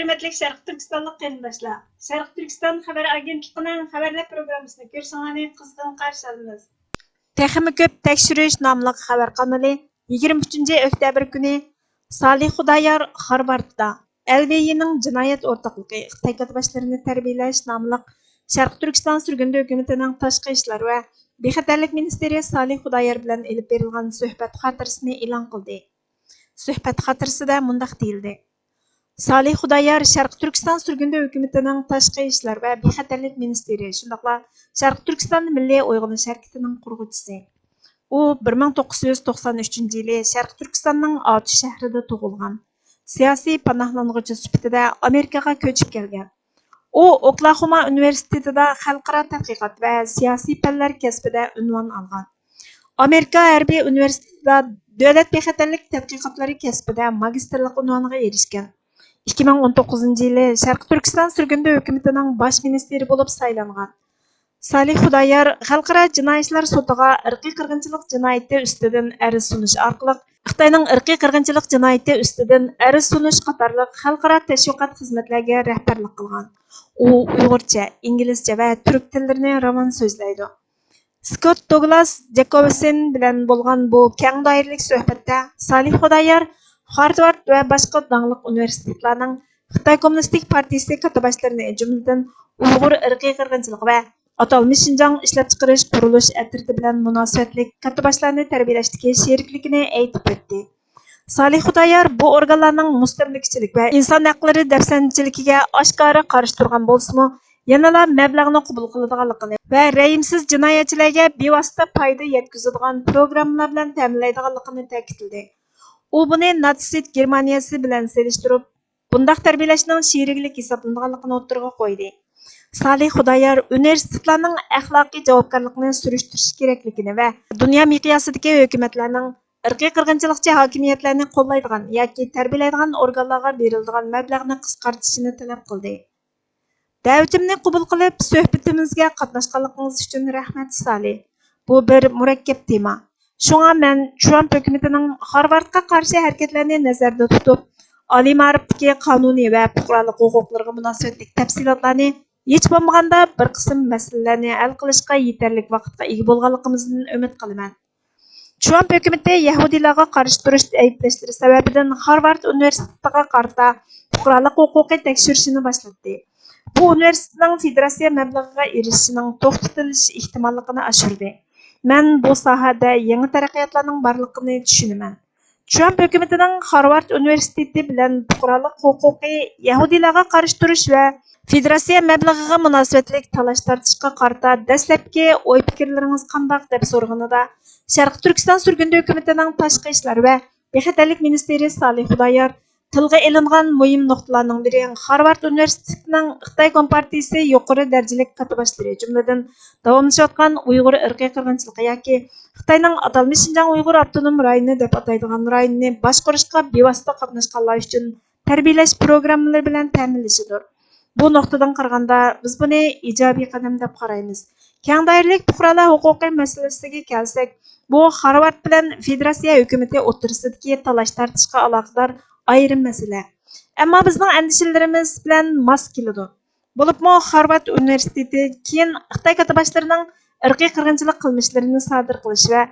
Hürmetlik Şərq Türkistanlıq qarindoshlar, Şərq Türkistan xəbər agentligining xəbərlər proqrammasini ko'rsangizni qizg'in qarshi olamiz. Texmi ko'p tekshirish nomli xabar kanali 23 oktyabr kuni Salih Xudoyor Harvardda LVI'ning jinoyat o'rtoqligi Xitoy katibashlarini tarbiyalash nomli Şərq Türkistan sürgündü hökumetining tashqi ishlar va bexatarlik ministri Salih Xudoyor bilan elib berilgan suhbat xotirasini e'lon qildi. Suhbat xotirasida mundaq deyildi. Salih Xudoyor Şərq Türkistan sürgündü hökumetining tashqi ishlar va bexatarlik ministri, shundaqla Şərq Türkistan Milliy Uyg'onish harakatining qurg'uvchisi. U 1993-yili Şərq Türkistanning Atush shahrida tug'ilgan. Siyosiy panohlanuvchi sifatida Amerikaga ko'chib kelgan. U Oklahoma universitetida xalqaro tadqiqot va siyosiy fanlar kasbida unvon olgan. Amerika harbiy universitetida davlat bexatarlik tadqiqotlari kasbida magistrlik unvoniga erishgan. 2019-yili Şərq Türkistan sürgündü hökumetining bosh ministri bo'lib saylangan. Salih Xudoyor xalqaro jinoyatlar sotiga irqiy qirg'inchilik jinoyati ustidan arz sunish orqali Xitoyning irqiy qirg'inchilik jinoyati ustidan arz sunish qatorliq xalqaro tashviqot xizmatlarga rahbarlik qilgan. U Uyg'urcha, inglizcha va turk tillarini ravon so'zlaydi. Scott Douglas Jacobson bilan bo'lgan bu keng doiralik suhbatda Salih Xudoyor Harvard va boshqa dаңliq universitetlarning Xitoy Kommunistik partiyasi katibashlarini, jumladan Uyg'ur irqiy qirg'inchiligi va atalmish Şinjan ishlab chiqarish qurilish atriti bilan munosabatlik katibashlarini tarbiyalashdagi sherikligini aytib o'tdi. Salih Xudoyor bu organlarning mustamlikachilik va inson haqlari dafsanchiligiga oshkora qarshi turgan bo'lsa-mu, yanada mablag'ni qabul qiladiganligini va rayimsiz jinoyatchilarga bevosita foyda yetkazadigan programmalar bilan ta'minlaydiganligini ta'kidladi. U buni natsist Germaniyasi bilan selishtirib, bundaq tarbiyalashning sheriklik hisoblanadiganligini o'tirg'a qo'ydi. Salih Xudoyor universitetlarning axloqiy javobgarlikni surishtirish kerakligini va dunyo miqyosidagi hukumatlarning irqiy qirg'inchilikchi hokimiyatlarni qo'llaydigan yoki tarbiyalaydigan organlarga beriladigan mablag'ni qisqartirishini talab qildi. Da'vatimni qabul qilib, suhbatimizga qatnashganligingiz uchun rahmat Salih. Bu bir murakkab tema. Shunga men Trump hukumatining Harvardga qarshi harakatlarini nazarda tutib, oliy ma'rifatdagi qonuniy va fuqarolik huquqlariga munosabatli tafsilotlarni hech bo'lmaganda bir qism masalalarni hal qilishga yetarlik vaqtga ega bo'lganligimizdan umid qilaman. Trump hukumati Yahudiylarga qarshi turish ayblashlari sababidan Harvard universitetiga qarata fuqarolik huquqi tekshirishini boshladi. Bu universitetning federatsiya mablag'iga erishishining to'xtatilishi ehtimolligini oshirdi. Men bu sohada yangi taraqqiyotlarning borligini tushunaman. Trump hukumatining Harvard universiteti bilan fuqarolik huquqi, Yahudiylarga qarshi turish va federatsiya mablag'iga munosabatli talash tortishga qarata dastlabki o'y-fikrlaringiz qanday deb so'rganida Sharq Turkiston sürgündü hökumetining tashqi ishlar va bexatarlik ministri Salih Xudoyor tilga ilingan muhim nuqtalarning biri Harvard universitetining Xitoy kompartiyasi yuqori darajalik katibashlari, jumladan davomlashayotgan Uyg'ur irqiy qirg'inchiligi yoki Xitoyning atalmish Şinjan Uyg'ur avtonom rayoni deb ataydigan rayonni boshqarishga bevosita qatnashganlar uchun tarbiyalash programmalari bilan ta'minlashidir. Bu nuqtadan qaraganda biz buni ijobiy qadam deb qaraymiz. Keng doiralik fuqarolar huquqi masalasiga kelsak, bu Harvard bilan federatsiya hukumati o'rtasidagi talash tortishga aloqador ayrim masala. Ammo bizning andishalarimiz bilan mos keladi. Bo'libmi Harvard universiteti keyin Xitoy katibashlarining irqiy qirg'inchilik qilmishlarini sodir qilish va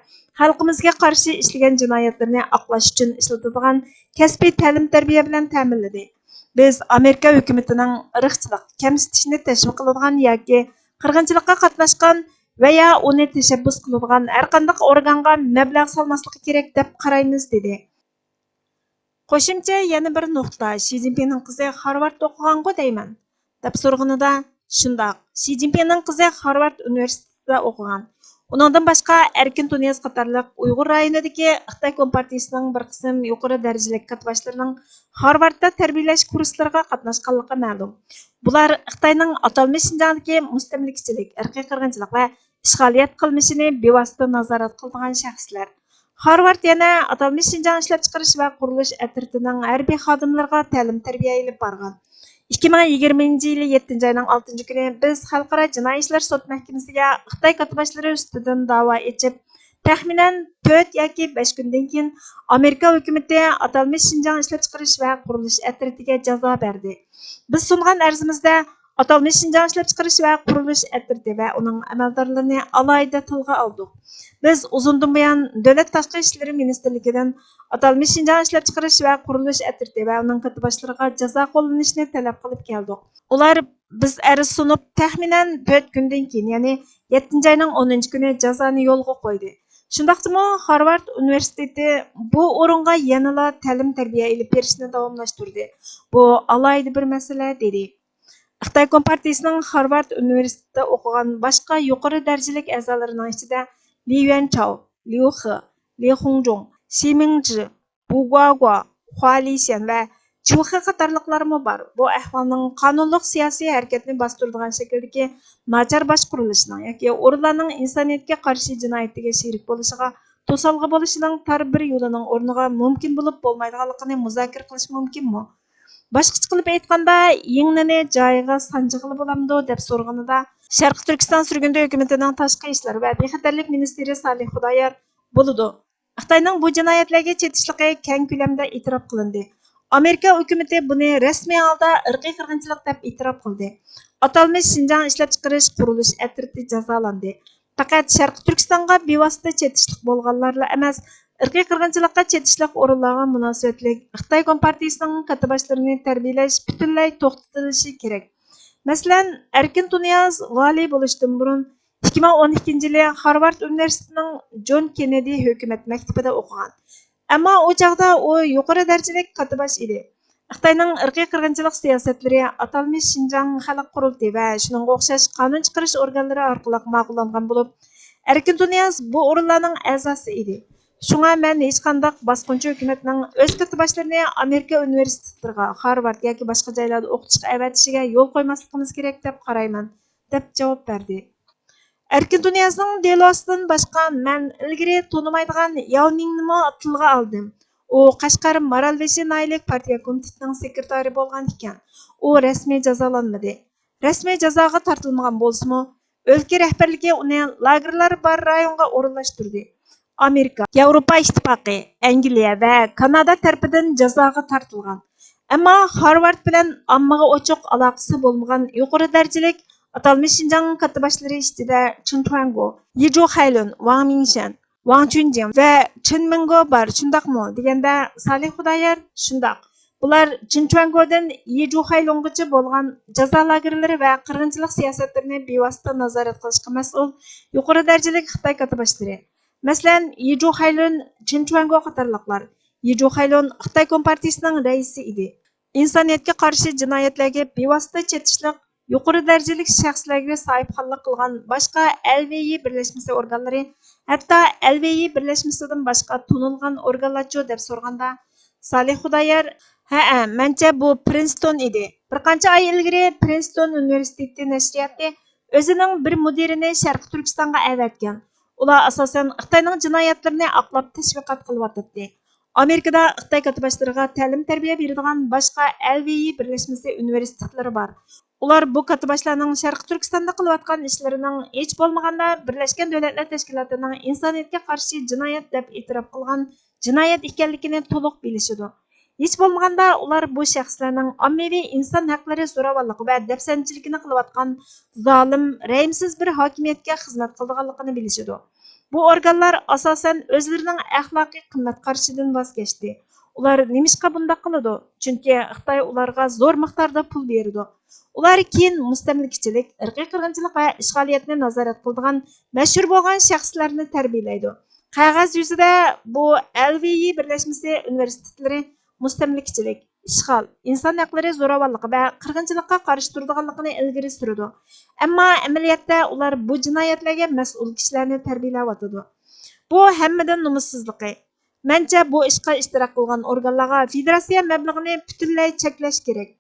xalqimizga qarshi ishlagan jinoyatlarni oqlash uchun ishlatiladigan kasbiy ta'lim-tarbiya bilan ta'minladi. Biz Amerika hukumatining irqchilik, kamsitishni tashviq qiladigan yoki qirg'inchilikqa qatnashgan va ya uni tashabbus qiladigan har qanday organga mablag' solmasligi kerak deb qaraymiz dedi. Qo'shimcha yana bir nuqta, Xi Jinpingning qizi Harvardda o'qigan-ku deyman, deb so'rganida shundoq. Xi Jinpingning qizi Harvard universitetida o'qigan. Uningdan boshqa Erkin Tunyaz qatorliq Uyg'ur rayonidagi Xitoy kompartiyasining bir qism yuqori darajalik katibashlarining Harvardda tarbiyalash kurslariga qatnashganligi ma'lum. Bular Xitoyning atalmish Şinjandagi mustamlikachilik, irqiy qirg'inchilik va ishg'oliyat qilmishini bevosita nazorat qiladigan shaxslar. Harvard yana atalmish Şinjan ishlab chiqarish va qurilish atritining harbiy xodimlariga ta'lim-tarbiya olib borgan. 2020-yili 7-oyning 6-kuni biz Xalqaro jinoiy ishlar sud mahkamasiga Xitoy katibashlari ustidan da'vo etib, Təxminən 4 yoki 5 kundan keyin Amerika hökuməti atalmış Şinjan ishlab-chiqarish va qurilish atritiga jazo berdi. Biz sungan arzimizda atalmış Şinjan ishlab-chiqarish va qurilish atriti va uning amaldorlarini alohida tilga oldik. Biz uzundan buyon Davlat tashqi ishlar ministrligidan atalmış Şinjan ishlab-chiqarish va qurilish atriti va uning katibashlariga jazo qo'llanishni talab qilib keldik. Ular biz arz sunib taxminan 4 kundan keyin, ya'ni 7 ayning 10 kuni jazoni yo'lga qo'ydi. Shundaqdimi Harvard universiteti bu o'ringa yanada ta'lim-tarbiya ilib berishni davomlashtirdi. Bu alohida bir masala dedi. Xitoy Kompartiyasining Harvard universitetida o'qigan boshqa yuqori darajalik a'zolarining ichida Li Yuanchao, Liu He, Li Hongjong, Xi Mingzhi, Bu Guagua, Hua Lixian va Chu He qatorliqlarmi bor. Bu ahvolning qonunliq siyosiy harakatni bostiradigan shakldagi nachar boshqurilishining yoki o'rinlarning insoniyatga qarshi jinoyatiga sherik bo'lishiga to'salg'i bo'lishining tar bir yo'lining o'rniga mumkin bo'lib bo'lmaydiganligini muzokara qilish mumkinmi? Boshqacha qilib aytganda, yingnini joyiga sanjig'ili bo'lamdi deb so'rganida Sharq Turkiston surgundi hukumatining tashqi ishlar va bexatarlik ministri Salih Xudoyor bo'ladi. Xitoyning bu jinoyatlarga chetishligi keng ko'lamda e'tirof qilindi. Amerika hukumati buni rasmiy holda irqiy qirg'inchilik deb e'tirof qildi. Atalmış Şinjan ishlab chiqarish qurilish atriti jazolandi. Faqat Sharq Turkistonga bevosita chetishlik bo'lganlarla emas, irqiy qirg'inchilikqa chetishlik o'rinlarga munosabatlik Xitoy Kompartiyasining katibashlarini tarbiyalash butunlay to'xtatilishi kerak. Masalan, Erkin Tunyaz vali bo'lishdan burun 2012-yili Harvard universitetining John Kennedy hukumat maktabida o'qigan. Ammo o chaqda u yuqori darajalik katibash edi. Xitoyning irqiy qirg'inchilik siyosatlari atalmış Şinjan xalq qurultiyi va shuningga o'xshash qonun chiqarish organlari orqali ma'qullangan bo'lib, Erkin Tunyaz bu o'rinlarning a'zosi edi. Shunga men hech qanday bosqinchi hukumatning o'z katibashlarini Amerika universitetlariga, Harvard yoki boshqa joylarda o'qitishga avatishiga yo'l qo'ymasligimiz kerak deb qarayman, deb javob berdi. Erkin Tunyazning delosidan boshqa men ilgari tonimaydigan Yao Ningni tilga oldim. U Qashqar Maralveshi Naylik partiya komitetining sekretari bo'lgan ekan. U rasmiy jazolanmadi. Rasmiy jazoga tortilmagan bo'lsa-mu, o'lka rahbarligi uni lagerlar bor rayonga o'rinlashtirdi. Amerika, Yevropa ittifoqi, Angliya va Kanada tarafidan jazoga tortilgan. Ammo Harvard bilan ommaga ochiq aloqasi bo'lmagan yuqori darajalik atalmış Şinjan katibashlari ichida Chen Tuango, Yi Zhuhailun, Wang Mingshan, Wang Chunjing va Chen Mingo bor, shundaqmi? Deganda Salih Xudoyor shundoq. Bular Chen Tuangodan Yi Zhuhailungacha bo'lgan jazo lagerlari va qirg'inchilik siyosatlarini bevosita nazorat qilishga mas'ul yuqori darajalik Xitoy katibashlari. Masalan, Yi Zhuhailun, Chen Tuango qatorliqlar. Yi Zhuhailun Xitoy Kompartiyasining raisi edi. Insoniyatga qarshi jinoyatlarga bevosita chetishlik yuqori darajalik shaxslarga sahibxonlik qilgan boshqa LVI birlashmasi organlari, hatto LVI birlashmasidan boshqa tunilgan organlarcho deb so'rganda, Salih Xudoyor, "Ha, mencha bu Princeton edi. Bir qancha oy ilgari Princeton universiteti nashriyati o'zining bir mudirini Sharq Turkistonga avatgan. Ular asosan Xitoyning jinoyatlarini oqlab tashviqot qilyapti. Amerikada Xitoy katibashlariga ta'lim-tarbiya beradigan boshqa LVI birlashmasi universitetlari bor. Ular bu katibashlarning Sharq Turkistonda qilayotgan ishlarining hech bo'lmaganda Birlashgan Davlatlar Tashkilotining insoniyatga qarshi jinoyat deb e'tirof qilgan jinoyat ekanligini to'liq bilishidi. Hech bo'lmaganda ular bu shaxslarning ommaviy inson haqlari zo'ravonligi va dafsanchiligini qilayotgan zolim, rahimsiz bir hokimiyatga xizmat qilganligini bilishidi. Bu organlar asosan o'zlarining axloqiy qimmat qarshidan voz kechdi. Ular nimishqa bunday qiladi? Chunki Xitoy ularga zo'r miqdorda pul berdi. Ular keyin mustamlikachilik, irqiy qirg'inchilik va ishg'oliyatni nazorat qiladigan mashhur bo'lgan shaxslarni tarbiyalaydi. Qog'oz yuzida bu LVI birlashmasi universitetlari mustamlikachilik, ishg'ol, inson haqlari zo'ravonligi va qirg'inchilikqa qarshi turadiganligini ilgari suradi. Ammo amaliyotda ular bu jinoyatlarga mas'ul kishilarni tarbiyalayotdi. Bu hammadan nomussizligi. Mencha bu ishga ishtirok qilgan organlarga federatsiya mablag'ini butunlay cheklash kerak.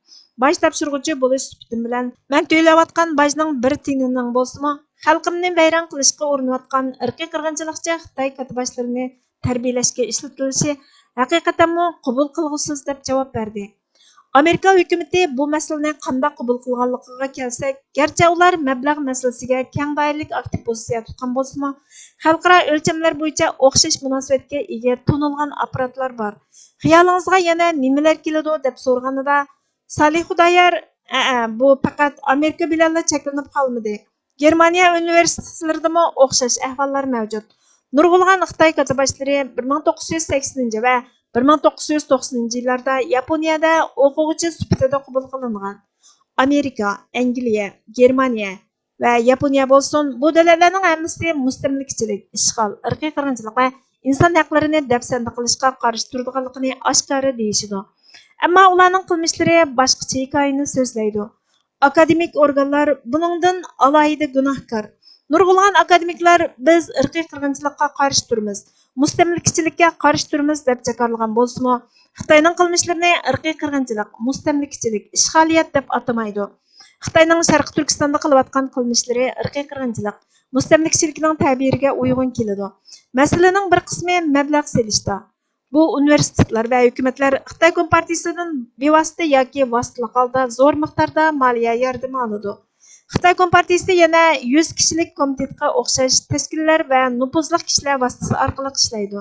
Baş topshiruvchi bo'lish sifatim bilan men to'layotgan bajning bir tiyinining bo'lsa-mu, xalqimni vayron qilishga urinayotgan irqiy qirg'inchilikchi Xitoy katibashlarini tarbiyalashga ishlatilishi haqiqatan qabul qilg'usiz deb javob berdi. Amerika hökuməti bu məsələni qandaq qəbul qılğanlığına gəlsək, gərçə ular məbləğ məsələsiga kəng dairəlik aktiv pozisiya tutqan bolsunmu, xalqara ölçəmlər bo'yicha o'xshash munosabatga ega tonilgan apparatlar bor. Xiyolingizga yana nimalar keladi deb so'rganida Salih Xudoyor, bu faqat Amerika bilanla cheklanib qolmadi. Germaniya universitetlaridami o'xshash ahvollar mavjud. Nurg'ulg'an Xitoy katiboshlari 1980 va 1990 yillarda Yaponiyada o'quvchi sifatida qabul qilingan. Amerika, Angliya, Germaniya va Yaponiya bo'lsin, bu davlatlarning hammasi mustamlikachilik, ishg'ol, irqiy qirg'inchilik va inson haqlarini dafsanda qilishga qarshi turadiganligini oshkora deyishidi. Ammo ularning qilmishlari boshqacha hikoyani so'zlaydi. Akademik organlar buningdan alohida gunohkor. Nurg'ulg'an akademiklar biz irqiy qirg'inchilikqa qarshi turamiz, mustamlikachilikka qarshi turamiz deb jakarlagan bo'lsa-mu, Xitoyning qilmishlarini irqiy qirg'inchilik, mustamlikachilik, ishg'oliyat deb atamaydi. Xitoyning Sharq Turkistonda qilayotgan qilmishlari irqiy qirg'inchilik, mustamlikachilikning ta'biriga uyg'un keladi. Masalaning bir qismi mablag' selishda. Bu universitetlar va hukumatlar Xitoy Kompartiyasidan bevosita yoki vositali holda zo'r miqdorda moliya yordami oladi. Xitoy Kompartiyasi yana 100 kishilik komitetga o'xshash tashkilotlar va nufuzli kishilar vositasi orqali ishlaydi.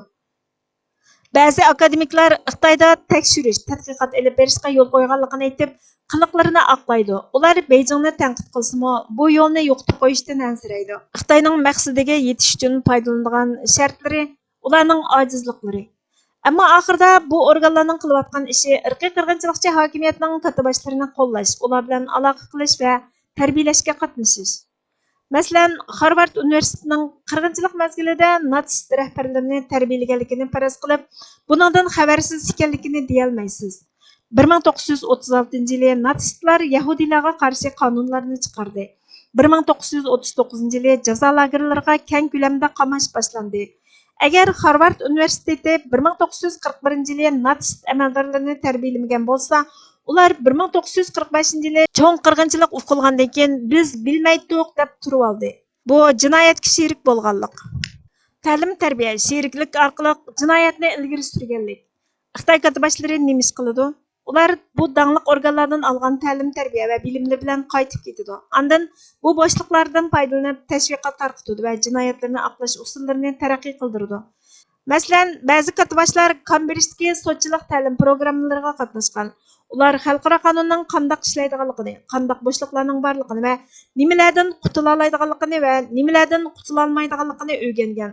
Ba'zi akademiklar Xitoyda tekshirish, tadqiqot olib berishga yo'l qo'yganligini aytib, qiliqlarini oqlaydi. Ular Beijingni tanqid qilsa-mu, bu yo'lni yo'qotib qo'yishdan ansiraydi. Xitoyning maqsadiga yetish uchun foydalanadigan shartlari, ularning ojizliklari. Ammo oxirida bu organlarning qilayotgan ishi irqiy qirg'inchilikchi hokimiyatning katiboshlarini qo'llash, ular bilan aloqa qilish va tarbiyalashga qatnashish. Masalan, Harvard universitetining qirg'inchilik mazgilida natsist rahbarlarini tarbiyalaganligini faraz qilib, buningdan xabarsiz ekanligini deyolmaysiz. 1936 yili natsistlar yahudiylarga qarshi qonunlarni chiqardi. 1939 yili jazo lagerlariga keng ko'lamda qamash boshlandi. Agar Harvard universiteti 1941 yili natsist amaldorlarini tarbiyalamagan bo'lsa, ular 1945 yili cho'ng qirg'inchilik o'qilgandan keyin biz bilmaydik deb turib oldi. Bu jinoyatga sherik bo'lganlik. Ta'lim tarbiya sheriklik orqali jinoyatni ilgari surganlik. Xitoy katiboshlari nima ish qiladi? Ular bu dangliq organlardan olgan ta'lim tarbiya va bilimlar bilan qaytib ketadi. Ondan bu bo'shliqlardan foydalanib tashviqot tarqatadi va jinoyatlarni aqlash usullarini taraqqiy qildiradi. Masalan, ba'zi katiboslar Kambridjdagi sochilik ta'lim programmalariga qatnashgan. Ular xalqaro qonunning qanday ishlaydiganligini, qanday bo'shliqlarning borligini va nimalardan qutula oladiganligini va nimalardan qutula olmaydiganligini o'rgangan.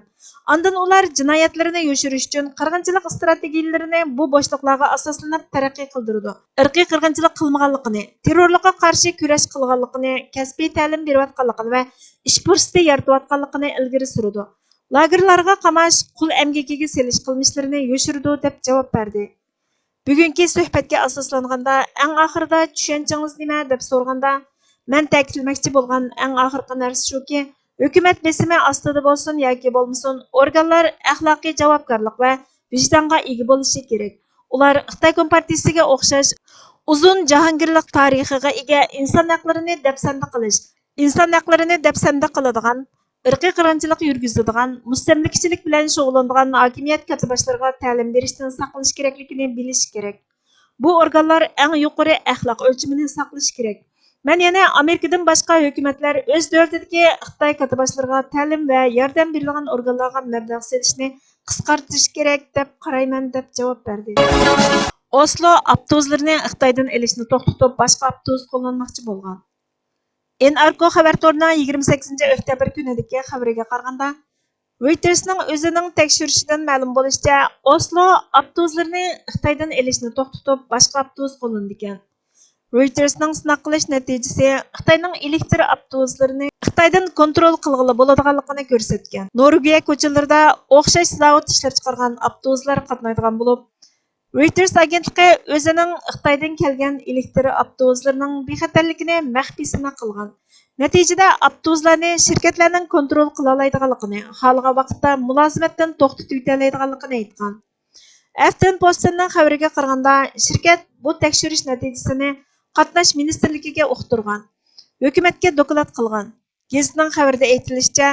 Ondan ular jinoyatlarini yoshirish uchun qirg'inchilik strategiyalarini bu bo'shliqlarga asoslanib taraqqiy qildirdi. Irqiy qirg'inchilik qilmaganligini, terrorlikqa qarshi kurash qilganligini, kasbiy ta'lim berayotganligini va ish fursati yaratayotganligini ilgari surdi. Lagerlarga qamash, qul emgakiga selish qilmishlarini yoshirdi deb javob berdi. Bugungi suhbatga asoslanganda eng oxirida tushanchangiz nima deb so'rganda, men ta'kidlamoqchi bo'lgan eng oxirgi narsa shuki, hukumat besimi ostida bo'lsin yoki bo'lmasin, organlar axloqiy javobgarlik va vijdonga ega bo'lishi kerak. Ular Xitoy Kompartiyasiga o'xshash uzun jahongirlik tarixiga ega inson haqlarini dafsanda qilish, inson haqlarini dafsanda qiladigan, irqiy qirg'inchilik yurgizadigan, mustamlikachilik bilan shug'ullanadigan hokimiyat katiboshlariga ta'lim berishdan saqlanish kerakligini bilish kerak. Bu organlar eng yuqori axloq o'lchimini saqlash kerak. Men yana Amerikadan boshqa hukumatlar o'z davlatidagi Xitoy katiboshlariga ta'lim va yordam berilgan organlarga mablag' selishni qisqartirish kerak deb qarayman deb javob berdi. Oslo avtobuslarni Xitoydan elishni to'xtatib, boshqa avtobus qo'llanmoqchi bo'lgan. NRK xabar torining 28 oktyabr kunidagi xabariga qaraganda, Reuters'ning o'zining tekshirishidan ma'lum bo'lishicha, Oslo avtobuslarini Xitoydan elishni to'xtatib, boshqa avtobus qo'llandi ekan. Reuters'ning sinaq qilish natijasi Xitoyning elektr avtobuslarini Xitoydan kontrol qilg'ili bo'ladiganligini ko'rsatgan. Norvegiya ko'chalarida o'xshash zavod ishlab chiqargan avtobuslar qatnaydigan bo'lib, Reuters agentligi o'zining Xitoydan kelgan elektr avtobuslarining bexatarligini maxfiy sinaq qilgan. Natijada avtobuslarni shirkatlarning kontrol qila oladiganligini, xohlagan vaqtda mulozimatdan to'xtatib o'toladiganligini aytgan. Afton Post'ning xabariga qaraganda, shirkat bu tekshirish natijasini qatnash ministrligiga uqtirgan, hukumatga doklad qilgan. Gazetning xabarida aytilishicha,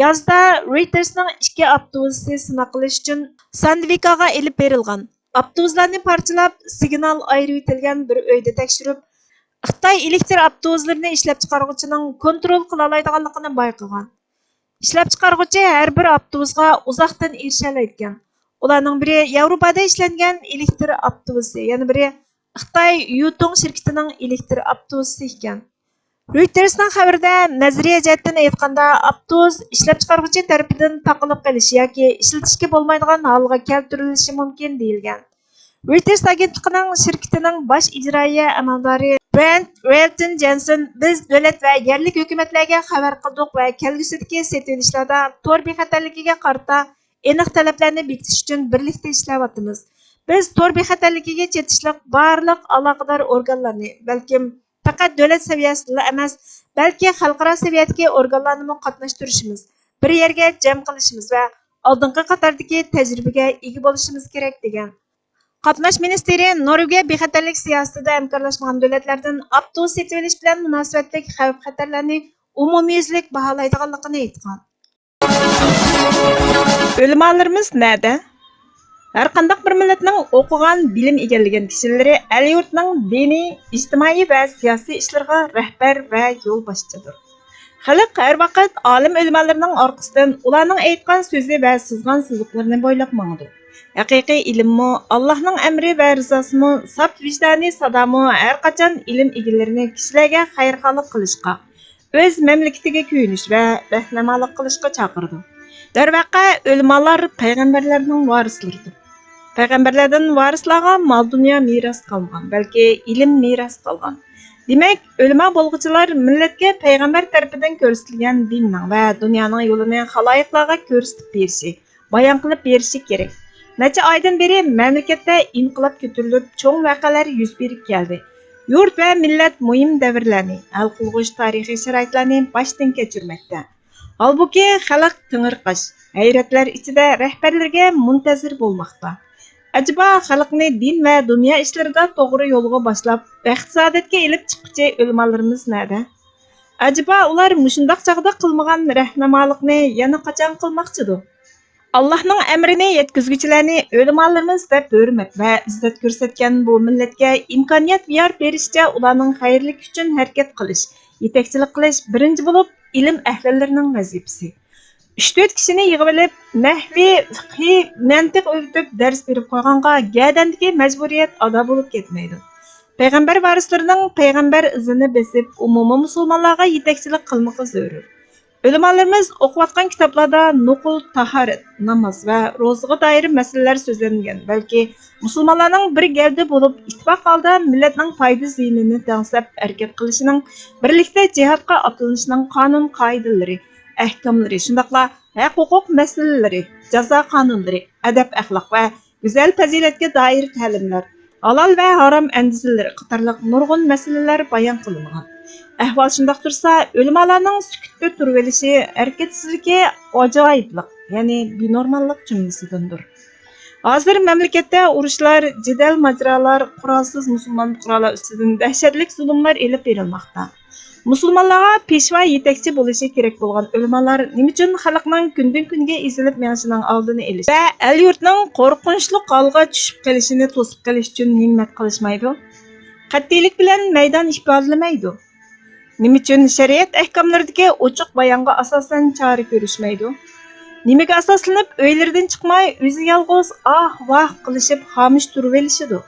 yozda Reuters'ning 2 avtobusi sinaq qilish uchun Sandvikaga elib berilgan. avtobuslarni parchalab, signal ayirib bir uyda tekshirib, Xitoy elektr avtobuslarini ishlab chiqaruvchining kontrol qila oladiganligini bayqagan. İşlep çıkarğıcı her bir avtobusga uzoqdan erisha oladigan. Ularning biri Yevropada ishlangan elektr avtobusi, yana biri Xitoy Yutong shirkatining elektr avtobusi ekan. Reutersning xabarida nazariya jihatdan aytganda, avtobus ishlab chiqaruvchi tarafidan taqilib qolishi yoki ishlatishga bo'lmaydigan holga keltirilishi mumkin deyilgan. Reuters agentligining shirkatining bosh ijroiya amaldori Brent Railton Jensen biz davlat va yerlik hukumatlarga xabar qildik va kelgusidagi setilishlarda tor bexatarligiga qarata aniq talablarni bekitish uchun birlikda ishlayapmiz. Biz tor bexatarligiga chetishliq barliq aloqador organlarni, balkim faqat davlat saviyasida emas, balki xalqaro saviyadagi organlarni qatnashtirishimiz, bir yerga jam qilishimiz va oldingi qatordagi tajribaga ega bo'lishimiz kerak degan. Qatnash ministri Norvegiya bexatarlik siyosatida hamkorlashgan davlatlardan avtobus setib olish bilan munosabatlik xavf-xatarlarni umumyuzlik baholaydiganligini aytgan. O'limalarimiz nada? Har qanday bir millatning o'qigan, bilim egallagan kishilari el yurtning diniy, ijtimoiy va siyosiy ishlariga rahbar va yo'l boshchidir. Xalq har vaqt olim o'limalarining orqasidan ularning aytgan so'zi va suzgan siziqlarini bo'ylab mangdi. Haqiqiy ilmmi, Allohning amri va rizosimi, saf vijdoniy sadomi har qachon ilm egalarini kishilarga xayrxohlik qilishga, o'z mamlakatiga kuyinish va rahnamolik qilishga chaqirdi. Darvaqa o'limalar payg'ambarlarning varislaridir. Payg'ambarlardan varislarga mol dunyo meros qolgan, balki ilm meros qolgan. Demak, o'lima bo'lg'uchilar millatga payg'ambar tarafidan ko'rsatilgan dinning va dunyoning yo'lini xaloyiqlarga ko'rsatib berishi, bayon qilib berishi kerak. Necha oydan beri mamlakatda inqilob ko'tarilib, cho'ng voqealar yuz berib keldi. Yurt va millat muhim davrlarni, hal qilg'uch tarixiy sharoitlarni boshdan kechirmoqda. Halbuki xalq ting'irqash, hayratlar ichida rahbarlarga muntazir bo'lmoqda. Acaba xalqni din va dunyo ishlarida to'g'ri yo'lga boshlab, iqtisodiyotga elib chiquvchi o'limalarimiz nada? Acaba ular mushundaq chaqda qilmagan rahnamolikni yana qachon qilmoqchidir? Allohning amrini yetkazuvchilarni o'limalarimiz deb hurmat va izzat ko'rsatgan bu millatga imkoniyat yor berishcha ularning xayrlik uchun harakat qilish, yetakchilik qilish birinchi bo'lib ilm ahllarining vazifasi. 3-4 kishini yig'ib olib, nahvi, fiqhi, mantiq o'rgatib dars berib qo'yganga gadandagi majburiyat ado bo'lib ketmaydi. Payg'ambar varislarining payg'ambar izini besib, umumiy musulmonlarga yetakchilik qilmoqi zarur. O'limalarimiz o'qiyotgan kitoblarda nuqul tahorat, namoz va ro'zaga doir masalalar so'zlangan, balki musulmonlarning bir gavda bo'lib, ittifoq holda millatning foyda ziyinini tangsab harakat qilishining, birlikda jihodga otilinishining qonun qoidalari, ahkomlari, shundaqla haq-huquq masalalari, jazo qonunlari, adab axloq va go'zal fazilatga doir ta'limlar, halol va harom andizalari qatorliq nurg'un masalalar bayon qilingan. Ahvol shundoq tursa, o'limalarning sukutda turib olishi harakatsizligi ajoyiblik, ya'ni binormallik jumlasidandir. Hozir mamlakatda urushlar, jidal majralar, qurolsiz musulmon fuqarolar ustidan dahshatli zulmlar elib berilmoqda. Musulmonlarga peshva yetakchi bo'lishi kerak bo'lgan o'limalar nima uchun xalqning kundan kunga ezilib menishining oldini olish va el yurtning qo'rqinchli holga tushib qolishini to'sib qolish uchun himmat qilishmaydi? Qat'iylik bilan maydon ifodalamaydi. Nima uchun shariat ahkomlaridagi ochiq bayonga asosan chora ko'rishmaydi? Nimaga asoslanib uylaridan chiqmay, o'zi yolg'iz ah-vah qilishib xomish turib olishidir?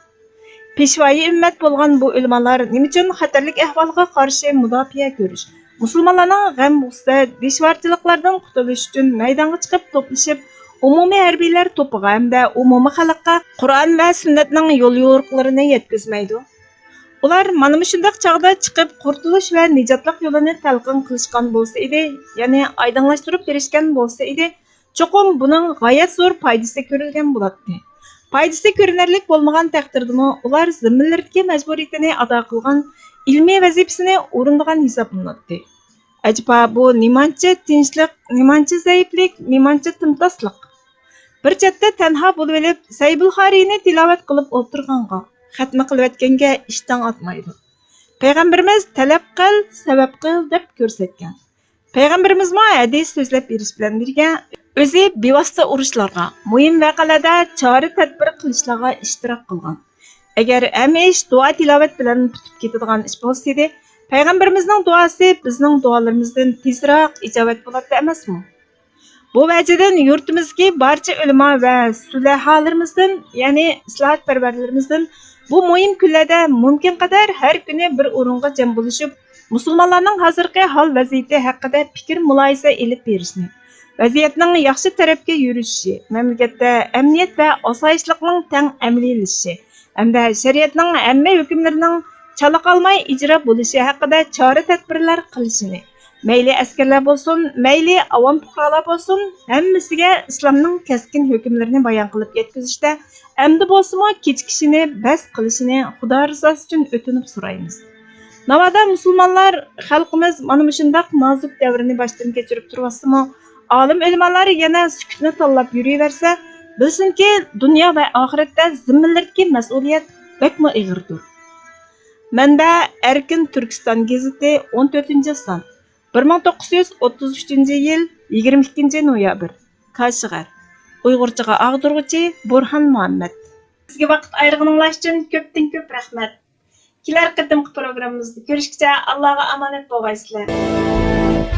Peshvoyi ummat bo'lgan bu o'limalar nima uchun xatarlik ahvolga qarshi mudofaa ko'rish, musulmonlarning g'am-g'ussa, dishvorchiliklardan qutulish uchun maydonga chiqib to'plashib, umumiy harbiylar to'piga hamda umumiy xalqqa Qur'on va sunnatning yo'l yo'riqlarini yetkazmaydi? Ular mana shunday chog'da chiqib qurtulush va nijotlik yo'lini talqin qilishgan bo'lsa edi, ya'ni oydinlashtirib berishgan bo'lsa edi, cho'qim buning g'oyat zo'r foydasi ko'rilgan bo'ladi. Foydasi ko'rinarlik bo'lmagan taqdirdami, ular zimminlaridagi majburiyatini ado qilgan, ilmiy vazifasini o'rinlagan hisoblanadi. Acaba bu nimancha tinchlik, nimancha zaiflik, nimancha timtoslik? Bir chetda tanho bo'lib olib, Sayyidul Hariyni tilovat qilib o'tirganga, xatmi qilayotganga ishtang otmaydi. Payg'ambarimiz talab qil, sabab qil deb ko'rsatgan. Payg'ambarimiz hadis so'zlab berish bilan birga o'zi bevosita urushlarga, muhim voqealarda chora tadbir qilishlarga ishtirok qilgan. Agar hamma ish duo tilovat bilan bitib ketadigan ish bo'lsa edi, payg'ambarimizning duosi bizning duolarimizdan tezroq ijobat bo'ladi emasmi? Bu vajidan yurtimizga barcha ulamo va sulaholarımizdan, ya'ni islohotparvarlarimizdan bu muhim kunlarda mumkin qadar har kuni bir o'ringa jam bo'lishib, musulmonlarning hozirgi hol vaziyati haqida fikr mulohaza elib berishni, vaziyatning yaxshi tarafga yurishishi, mamlakatda amniyat va osoyishlikning tang amalilashishi hamda shariatning hamma hukmlarining chala qolmay ijro bo'lishi haqida chora tadbirlar qilishini, mayli askarlar bo'lsin, mayli avom fuqarolar bo'lsin, hammasiga islomning keskin hukmlarini bayon qilib yetkazishda endi bo'lsa kechikishini bas qilishini Xudo rizosi uchun o'tinib so'raymiz. Navoda musulmonlar xalqimiz mana shunday nozik davrni boshdan kechirib turibsimi, olim ulamolar yana sukutni tanlab yuraversa, bilsinki dunyo va oxiratda zimminlardagi mas'uliyat bakmo ig'irdir. Manba Erkin Turkiston gazeti 14-son 1933-yil 22-noyabr. Kashgar. Uyg'urchaga og'diruvchi Burhan Muhammad. Sizga vaqt ayirganingiz uchun ko'pdan-ko'p rahmat. Kelar qatimqi programmamizda ko'rishguncha Allohga omonat bo'lgaysizlar.